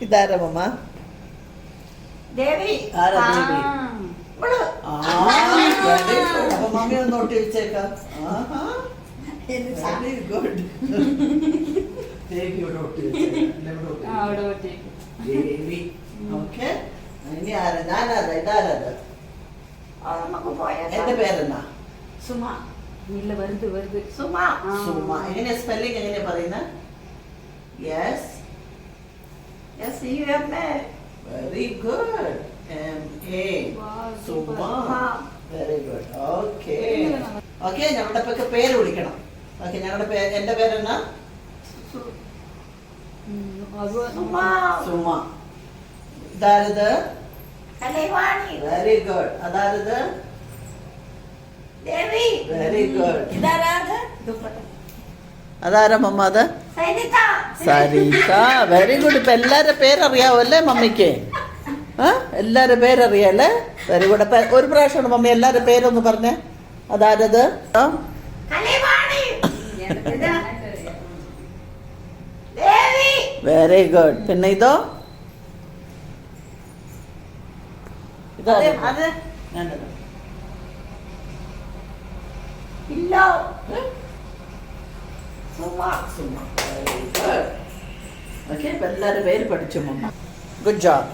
ഇതാരാ മമ്മ? ദേവി. ആരാ ദേവി? അപ്പൊ മമ്മി ഒന്ന് നോട്ടി വെച്ചേക്കാം. Very good. ദേവിയോട് ഒട്ടി വെച്ചേക്കാം. ദേവി. ഓക്കെ. ഇനി ആരാ? ഞാനാരാ? ഇതാരാ? എന്റെ പേരെന്നാ? സുമ. സുമ. സുമ. എങ്ങനെയാ സ്പെല്ലിംഗ് എങ്ങനെയാ പറയുന്നത്? Yes. Very good. MA. Suma. Very good. Okay. Okay, ഞങ്ങളുടെ ഇപ്പൊക്കെ പേര് വിളിക്കണം. ഓക്കെ, ഞങ്ങളുടെ പേര്, എന്റെ പേരെന്നാ? സുമ. ഇതാരത്? Very good. അതാരത്? ദേവി. Very good. ഇതാരാത്? അതാരാ മമ്മ? അത് സരിത. Very good. ഇപ്പൊ എല്ലാരുടെ പേരറിയാവോ അല്ലേ മമ്മിക്ക്? എല്ലാരുടെ പേരറിയാല്ലേ? Very good. അപ്പൊ ഒരു പ്രാവശ്യമാണ് മമ്മി എല്ലാരുടെ പേരൊന്ന് പറഞ്ഞേ. അതാരത്? Very good. പിന്നെ ഇതോ? ഓക്കെ, എല്ലാരുടെ പേര് പഠിച്ചു മമ്മ. Good job.